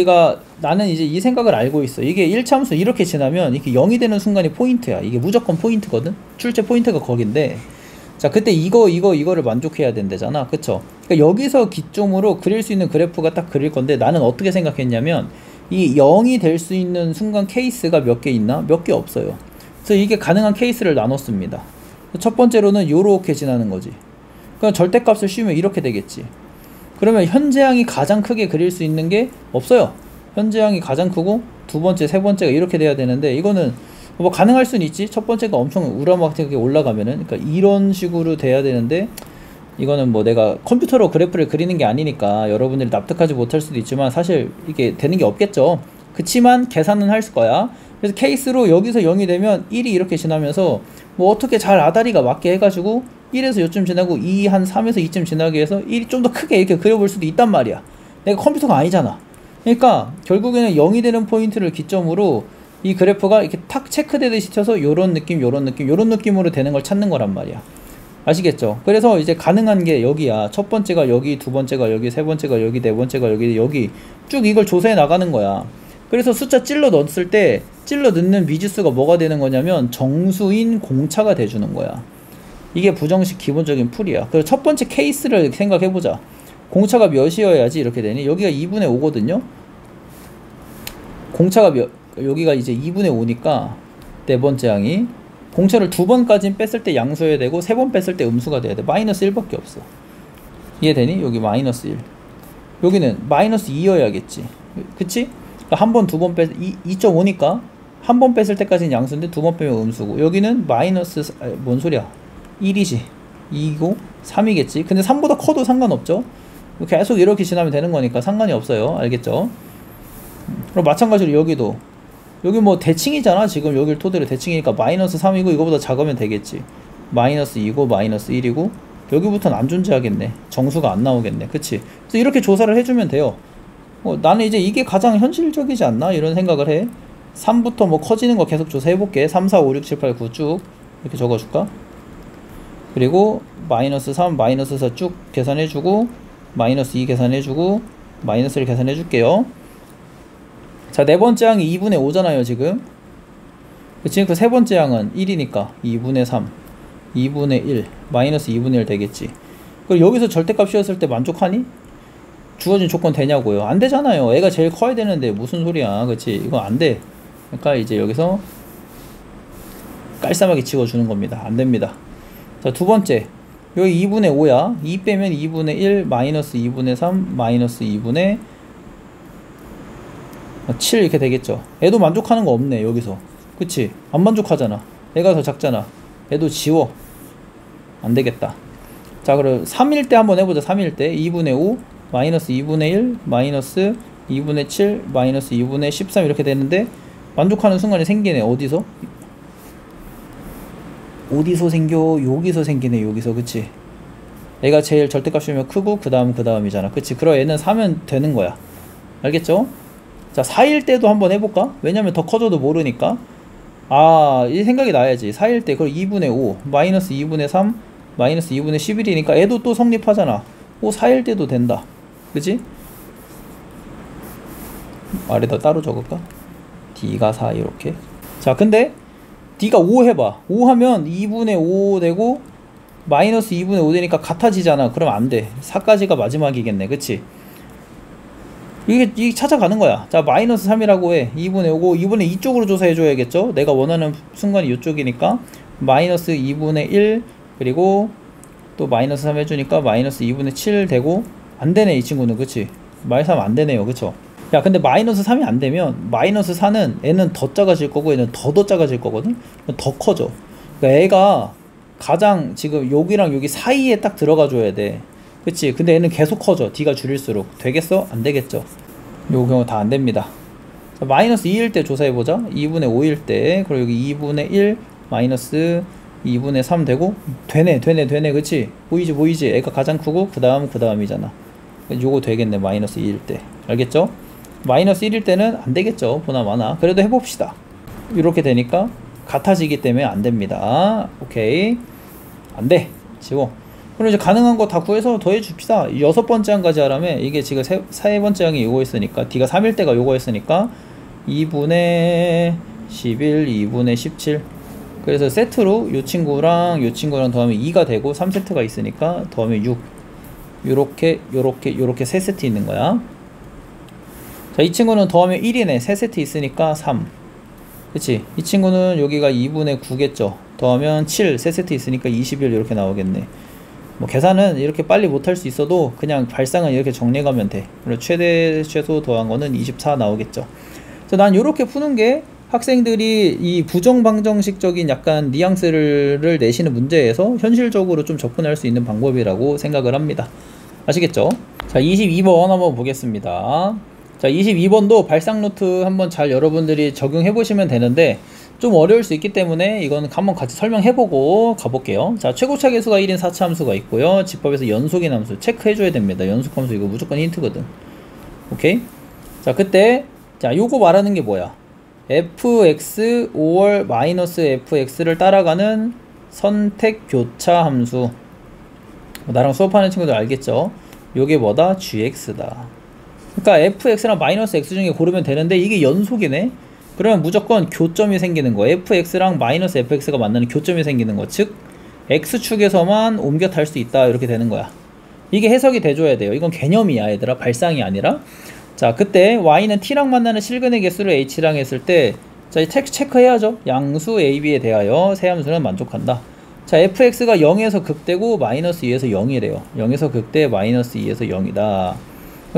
나는 이제 이 생각을 알고 있어. 이게 1차 함수 이렇게 지나면 이게 0이 되는 순간이 포인트야. 이게 무조건 포인트거든? 출제 포인트가 거긴데, 자, 그때 이거를 만족해야 된대잖아. 그쵸? 그러니까 여기서 기점으로 그릴 수 있는 그래프가 딱 그릴 건데, 나는 어떻게 생각했냐면, 이 0이 될 수 있는 순간 케이스가 몇 개 있나? 몇 개 없어요. 그래서 이게 가능한 케이스를 나눴습니다. 첫 번째로는 요렇게 지나는 거지. 그럼 절대값을 씌우면 이렇게 되겠지. 그러면 현재항이 가장 크게 그릴 수 있는 게 없어요. 현재항이 가장 크고 두 번째, 세 번째가 이렇게 돼야 되는데, 이거는 뭐 가능할 수는 있지. 첫 번째가 엄청 우라막하게 올라가면은, 그러니까 이런 식으로 돼야 되는데, 이거는 뭐 내가 컴퓨터로 그래프를 그리는 게 아니니까 여러분들이 납득하지 못할 수도 있지만 사실 이게 되는 게 없겠죠. 그치만 계산은 할 거야. 그래서 케이스로 여기서 0이 되면 1이 이렇게 지나면서 뭐 어떻게 잘 아다리가 맞게 해가지고 1에서 요쯤 지나고 2 한 3에서 2쯤 지나게 해서 1이 좀 더 크게 이렇게 그려볼 수도 있단 말이야. 내가 컴퓨터가 아니잖아. 그러니까 결국에는 0이 되는 포인트를 기점으로 이 그래프가 이렇게 탁 체크되듯이 쳐서 요런 느낌으로 되는 걸 찾는 거란 말이야. 아시겠죠? 그래서 이제 가능한 게 여기야. 첫 번째가 여기, 두 번째가 여기, 세 번째가 여기, 네 번째가 여기 쭉 이걸 조사해 나가는 거야. 그래서 숫자 찔러 넣었을 때 찔러 넣는 미지수가 뭐가 되는 거냐면 정수인 공차가 돼주는 거야. 이게 부정식 기본적인 풀이야. 그래서 첫 번째 케이스를 생각해보자. 공차가 몇이어야지 이렇게 되니? 여기가 2분의 5거든요? 공차가 여기가 이제 2분의 5니까 네 번째 항이 공차를 두 번까지는 뺐을 때 양수여야 되고 세 번 뺐을 때 음수가 돼야 돼. 마이너스 1밖에 없어. 이해되니? 여기 마이너스 1. 여기는 마이너스 2여야겠지. 그치? 그러니까 한 번, 두 번 2.5니까 한 번 뺐을 때까지는 양수인데 두 번 빼면 음수고, 여기는 마이너스, 뭔 소리야? 1이지. 2고 3이겠지. 근데 3보다 커도 상관없죠? 계속 이렇게 지나면 되는 거니까 상관이 없어요. 알겠죠? 그럼 마찬가지로 여기도 여기 뭐 대칭이잖아. 지금 여기를 토대로 대칭이니까 마이너스 3이고 이거보다 작으면 되겠지. 마이너스 2고 마이너스 1이고 여기부터는 안 존재하겠네. 정수가 안 나오겠네. 그치? 그래서 이렇게 조사를 해주면 돼요. 나는 이제 이게 가장 현실적이지 않나? 이런 생각을 해. 3부터 뭐 커지는 거 계속 조사해볼게. 3, 4, 5, 6, 7, 8, 9 쭉 이렇게 적어줄까? 그리고 마이너스 3, 마이너스 4 쭉 계산해주고 마이너스 2 계산해주고 마이너스 1 계산해줄게요. 자, 네 번째 항이 2분의 5잖아요, 지금. 그치? 그 세 번째 항은 1이니까 2분의 3, 2분의 1, 마이너스 2분의 1 되겠지. 그럼 여기서 절대값 씌웠을 때 만족하니? 주어진 조건 되냐고요? 안 되잖아요. 애가 제일 커야 되는데 무슨 소리야. 그치? 이거 안 돼. 그러니까 이제 여기서 깔쌈하게 지워주는 겁니다. 안 됩니다. 자, 두 번째. 여기 2분의 5야. 2 빼면 2분의 1, 마이너스 2분의 3, 마이너스 2분의 7 이렇게 되겠죠. 애도 만족하는 거 없네 여기서. 그치? 안 만족하잖아. 애가 더 작잖아. 애도 지워. 안 되겠다. 자, 그럼 3일 때 한번 해보자. 3일 때 2분의 5 마이너스 2분의 1 마이너스 2분의 7 마이너스 2분의 13 이렇게 되는데 만족하는 순간이 생기네. 어디서? 어디서 생겨? 여기서 생기네. 여기서. 그치? 애가 제일 절대값이면 크고 그 다음이잖아. 그치? 그럼 애는 사면 되는 거야. 알겠죠? 자, 4일 때도 한번 해볼까? 왜냐면 더 커져도 모르니까. 이 생각이 나야지. 4일 때 그럼 2분의 5 마이너스 2분의 3 마이너스 2분의 11이니까 애도 또 성립하잖아. 4일 때도 된다. 그치? 아래다 따로 적을까? D가 4 이렇게. 자, 근데 D가 5 해봐. 5 하면 2분의 5 되고 마이너스 2분의 5 되니까 같아지잖아. 그럼 안 돼. 4까지가 마지막이겠네. 그치? 이게 찾아가는 거야. 자, 마이너스 3이라고 해. 2분의 5고 2분의 2 쪽으로 조사해줘야겠죠? 내가 원하는 순간이 이쪽이니까 마이너스 2분의 1 그리고 또 마이너스 3 해주니까 마이너스 2분의 7 되고 안 되네 이 친구는. 그치? 마이너스 3 안 되네요. 그쵸? 야, 근데 마이너스 3이 안 되면 마이너스 4는 애는 더 작아질 거고 얘는 더 작아질 거거든? 더 커져. 그러니까 애가 가장 지금 여기랑 여기 사이에 딱 들어가 줘야 돼. 그치? 근데 얘는 계속 커져. D가 줄일수록. 되겠어? 안 되겠죠? 요 경우 다 안 됩니다. 자, 마이너스 2일 때 조사해보자. 2분의 5일 때. 그리고 여기 2분의 1 마이너스 2분의 3 되고 되네. 그치? 보이지? 애가 가장 크고 그 다음이잖아. 요거 되겠네. 마이너스 2일 때. 알겠죠? 마이너스 1일 때는 안 되겠죠. 보나마나. 그래도 해봅시다. 이렇게 되니까 같아지기 때문에 안 됩니다. 오케이. 안 돼. 지워. 그럼 이제 가능한 거 다 구해서 더해 줍시다. 6번째 항까지 하라면 이게 지금 세 번째 항이 요거 했으니까 D가 3일 때가 요거 했으니까 2분의 11 2분의 17 그래서 세트로 요 친구랑 더하면 2가 되고 3세트가 있으니까 더하면 6 요렇게 세 세트 있는 거야. 자, 이 친구는 더하면 1이네. 세 세트 있으니까 3. 그치? 이 친구는 여기가 2분의 9겠죠. 더하면 7 세 세트 있으니까 21 이렇게 나오겠네. 뭐 계산은 이렇게 빨리 못할 수 있어도 그냥 발상은 이렇게 정리해가면 돼. 그리고 최대 최소 더한 거는 24 나오겠죠. 그래서 난 이렇게 푸는 게 학생들이 이 부정방정식적인 약간 뉘앙스를 내시는 문제에서 현실적으로 좀 접근할 수 있는 방법이라고 생각을 합니다. 아시겠죠? 자, 22번 한번 보겠습니다. 자, 22번도 발상 노트 한번 잘 여러분들이 적용해 보시면 되는데 좀 어려울 수 있기 때문에 이건 한번 같이 설명해보고 가볼게요. 자, 최고차 계수가 1인 4차 함수가 있고요. 집합에서 연속인 함수 체크해줘야 됩니다. 연속 함수 이거 무조건 힌트거든. 오케이? 자, 그때 자, 요거 말하는 게 뭐야? fx 5월 마이너스 fx를 따라가는 선택 교차 함수. 나랑 수업하는 친구들 알겠죠? 요게 뭐다? gx다. 그러니까 fx랑 마이너스 x 중에 고르면 되는데 이게 연속이네. 그러면 무조건 교점이 생기는 거. fx랑 마이너스 fx가 만나는 교점이 생기는 거. 즉 x축에서만 옮겨 탈 수 있다. 이렇게 되는 거야. 이게 해석이 돼줘야 돼요. 이건 개념이야 얘들아. 발상이 아니라. 자, 그때 y는 t랑 만나는 실근의 개수를 h랑 했을 때, 자, 체크해야죠. 양수 ab에 대하여 세함수는 만족한다. 자, fx가 0에서 극대고 마이너스 2에서 0이래요. 0에서 극대 마이너스 2에서 0이다.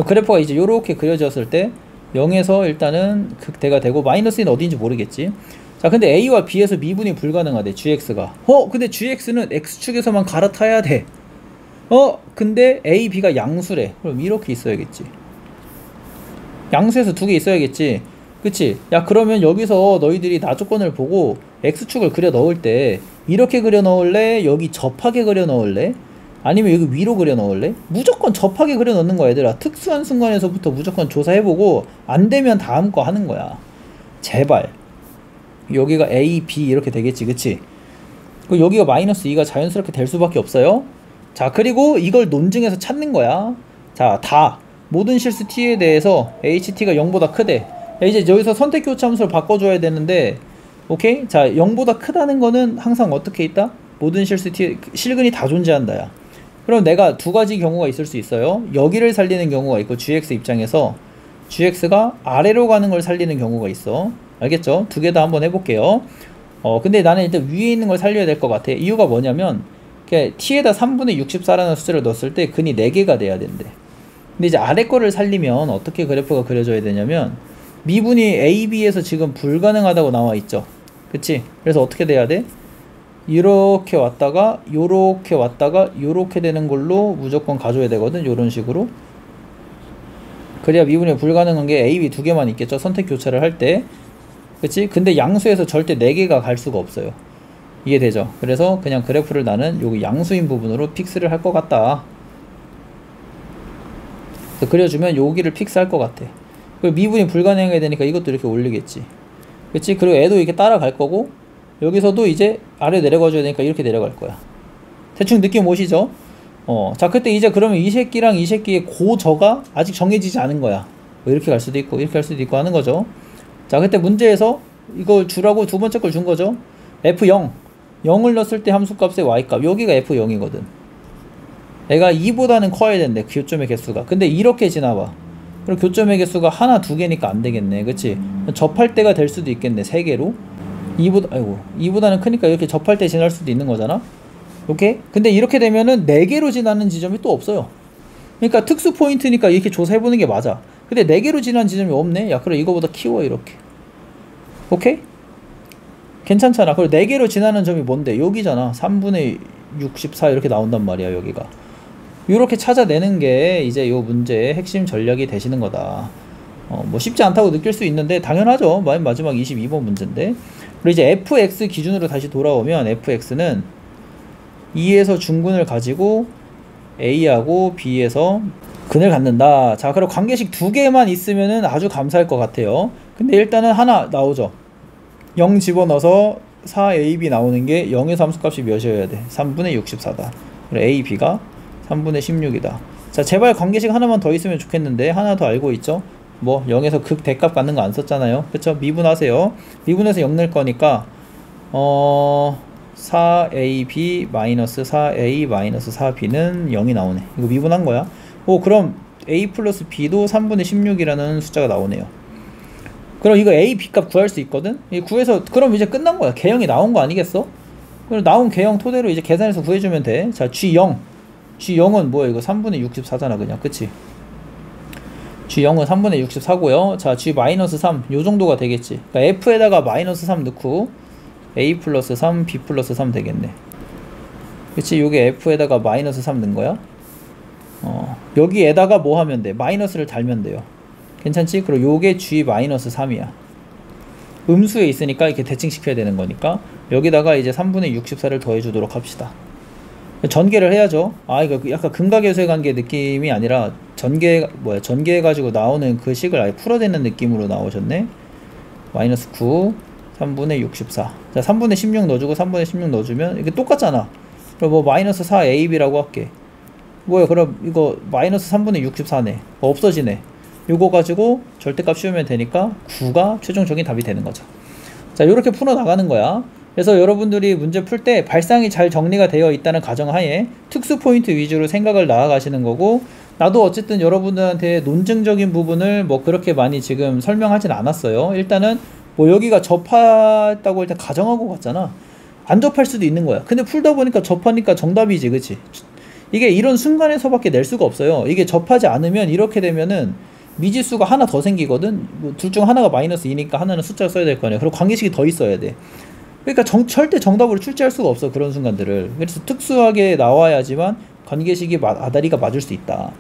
그래프가 이제 요렇게 그려졌을 때 0에서 일단은 극대가 되고 마이너스 2는 어디인지 모르겠지. 자, 근데 a와 b에서 미분이 불가능하대. gx가. 근데 gx는 x축에서만 갈아타야 돼. 근데 a, b가 양수래. 그럼 이렇게 있어야겠지. 양수에서 두 개 있어야겠지. 그치? 야, 그러면 여기서 너희들이 나 조건을 보고 x축을 그려 넣을 때 이렇게 그려 넣을래? 여기 접하게 그려 넣을래? 아니면 여기 위로 그려 넣을래? 무조건 접하게 그려 넣는 거야 얘들아. 특수한 순간에서부터 무조건 조사해보고 안 되면 다음 거 하는 거야. 제발. 여기가 a, b 이렇게 되겠지. 그치? 그리고 여기가 마이너스 2가 자연스럽게 될 수밖에 없어요. 자, 그리고 이걸 논증에서 찾는 거야. 자, 다 모든 실수 t에 대해서 ht가 0보다 크대. 이제 여기서 선택 교차 함수를 바꿔줘야 되는데, 오케이? 자, 0보다 크다는 거는 항상 어떻게 있다? 모든 실수 t, 실근이 다 존재한다 야. 그럼 내가 두 가지 경우가 있을 수 있어요. 여기를 살리는 경우가 있고, gx 입장에서 gx가 아래로 가는 걸 살리는 경우가 있어. 알겠죠? 두 개 다 한번 해볼게요. 근데 나는 일단 위에 있는 걸 살려야 될 것 같아. 이유가 뭐냐면 t에다 3분의 64라는 숫자를 넣었을 때 근이 4개가 돼야 된대. 근데 이제 아래 거를 살리면 어떻게 그래프가 그려져야 되냐면 미분이 a, b에서 지금 불가능하다고 나와 있죠. 그치? 그래서 어떻게 돼야 돼? 이렇게 왔다가 요렇게 왔다가 요렇게 되는 걸로 무조건 가져야 되거든. 요런 식으로. 그래야 미분이 불가능한 게 a, b 두 개만 있겠죠. 선택 교차를 할 때. 그치? 근데 양수에서 절대 4개가 갈 수가 없어요. 이해되죠? 그래서 그냥 그래프를 나는 여기 양수인 부분으로 픽스를 할 것 같다. 그래서 그려주면 여기를 픽스할 것 같아. 그리고 미분이 불가능하게 되니까 이것도 이렇게 올리겠지. 그치? 그리고 애도 이렇게 따라갈 거고 여기서도 이제 아래 내려가줘야 되니까 이렇게 내려갈 거야. 대충 느낌 오시죠? 자, 그때 이제 그러면 이 새끼랑 이 새끼의 고저가 아직 정해지지 않은 거야. 뭐 이렇게 갈 수도 있고 이렇게 갈 수도 있고 하는 거죠. 자, 그때 문제에서 이걸 주라고 두 번째 걸 준 거죠. F0 0을 넣었을 때 함수값의 y값 여기가 F0이거든. 애가 2보다는 커야 된대. 교점의 개수가. 근데 이렇게 지나봐. 그럼 교점의 개수가 하나 두 개니까 안 되겠네. 그치? 접할 때가 될 수도 있겠네. 3개로 2보다는 크니까 이렇게 접할 때 지날 수도 있는 거잖아. 오케이? 근데 이렇게 되면은 4개로 지나는 지점이 또 없어요. 그러니까 특수 포인트니까 이렇게 조사해보는 게 맞아. 근데 4개로 지나는 지점이 없네. 야, 그럼 이거보다 키워 이렇게. 오케이? 괜찮잖아. 그리고 4개로 지나는 점이 뭔데? 여기잖아. 3분의 64 이렇게 나온단 말이야. 여기가. 이렇게 찾아내는 게 이제 요 문제의 핵심 전략이 되시는 거다. 뭐 쉽지 않다고 느낄 수 있는데 당연하죠. 맨 마지막 22번 문제인데. 그리고 이제 fx 기준으로 다시 돌아오면 fx는 2에서 중근을 가지고 a하고 b에서 근을 갖는다. 자, 그럼 관계식 2개만 있으면은 아주 감사할 것 같아요. 근데 일단은 하나 나오죠. 0 집어넣어서 4ab 나오는 게 0에서 함수값이 몇이어야 돼? 3분의 64다. 그리고 a, b가 3분의 16이다. 자, 제발 관계식 하나만 더 있으면 좋겠는데 하나 더 알고 있죠? 뭐 0에서 극 대값 갖는 거 안 썼잖아요. 그쵸? 미분하세요. 미분해서 0 낼 거니까 4ab 마이너스 4a 마이너스 4b는 0이 나오네. 이거 미분한 거야. 그럼 a 플러스 b도 3분의 16이라는 숫자가 나오네요. 그럼 이거 a, b 값 구할 수 있거든? 구해서 그럼 이제 끝난 거야. 개형이 나온 거 아니겠어? 그럼 나온 개형 토대로 이제 계산해서 구해주면 돼. 자, G0은 뭐야? 이거 3분의 64잖아 그냥. 그치? G0은 3분의 64고요 자, G-3 요정도가 되겠지. 그러니까 F에다가 마이너스 3 넣고 A 플러스 3, B 플러스 3 되겠네. 그치? 요게 F에다가 마이너스 3 넣은 거야. 여기에다가 뭐 하면 돼? 마이너스를 달면 돼요. 괜찮지? 그리고 요게 G-3이야. 음수에 있으니까 이렇게 대칭시켜야 되는 거니까 여기다가 이제 3분의 64를 더해주도록 합시다. 전개를 해야죠. 이거 약간 근각계수의 관계 느낌이 아니라 전개해가지고 나오는 그 식을 아예 풀어내는 느낌으로 나오셨네. 마이너스 9 3분의 64. 자, 3분의 16 넣어주고 3분의 16 넣어주면 이게 똑같잖아. 그럼 뭐 마이너스 4ab라고 할게. 뭐야, 그럼 이거 마이너스 3분의 64네. 없어지네. 요거 가지고 절대값 씌우면 되니까 9가 최종적인 답이 되는 거죠. 자, 요렇게 풀어 나가는 거야. 그래서 여러분들이 문제 풀 때 발상이 잘 정리가 되어 있다는 가정하에 특수 포인트 위주로 생각을 나아가시는 거고, 나도 어쨌든 여러분들한테 논증적인 부분을 뭐 그렇게 많이 지금 설명하진 않았어요. 일단은 뭐 여기가 접했다고 일단 가정하고 갔잖아. 안 접할 수도 있는 거야. 근데 풀다 보니까 접하니까 정답이지, 그치? 이게 이런 순간에서밖에 낼 수가 없어요. 이게 접하지 않으면 이렇게 되면은 미지수가 하나 더 생기거든. 뭐 둘 중 하나가 마이너스 2니까 하나는 숫자를 써야 될 거 아니야. 그리고 관계식이 더 있어야 돼. 그러니까 절대 정답으로 출제할 수가 없어, 그런 순간들을. 그래서 특수하게 나와야지만 관계식이 아다리가 맞을 수 있다.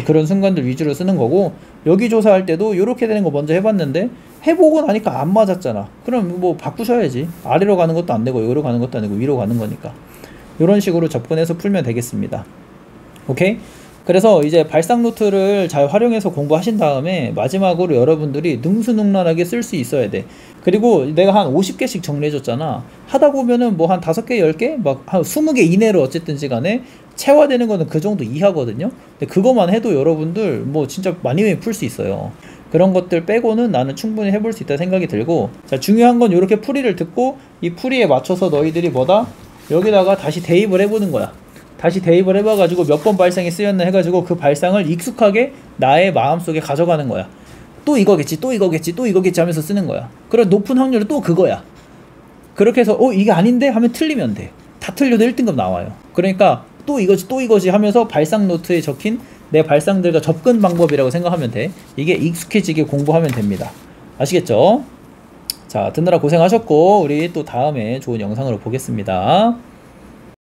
그런 순간들 위주로 쓰는 거고, 여기 조사할 때도 이렇게 되는 거 먼저 해봤는데 해보고 나니까 안 맞았잖아. 그럼 뭐 바꾸셔야지. 아래로 가는 것도 안 되고 위로 가는 것도 안 되고 위로 가는 거니까. 이런 식으로 접근해서 풀면 되겠습니다. 오케이? 그래서 이제 발상 노트를 잘 활용해서 공부하신 다음에 마지막으로 여러분들이 능수능란하게 쓸 수 있어야 돼. 그리고 내가 한 50개씩 정리해줬잖아. 하다 보면은 뭐 한 5개, 10개? 막 한 20개 이내로 어쨌든지 간에 체화되는 거는 그 정도 이하거든요. 근데 그것만 해도 여러분들 뭐 진짜 많이 풀 수 있어요. 그런 것들 빼고는 나는 충분히 해볼 수 있다 생각이 들고, 자, 중요한 건 이렇게 풀이를 듣고 이 풀이에 맞춰서 너희들이 뭐다? 여기다가 다시 대입을 해보는 거야. 다시 대입을 해봐가지고 몇 번 발상이 쓰였나 해가지고 그 발상을 익숙하게 나의 마음속에 가져가는 거야. 또 이거겠지, 또 이거겠지, 또 이거겠지 하면서 쓰는 거야. 그럼 높은 확률은 또 그거야. 그렇게 해서 이게 아닌데? 하면 틀리면 돼. 다 틀려도 1등급 나와요. 그러니까 또 이거지, 또 이거지 하면서 발상 노트에 적힌 내 발상들과 접근 방법이라고 생각하면 돼. 이게 익숙해지게 공부하면 됩니다. 아시겠죠? 자, 듣느라 고생하셨고 우리 또 다음에 좋은 영상으로 보겠습니다.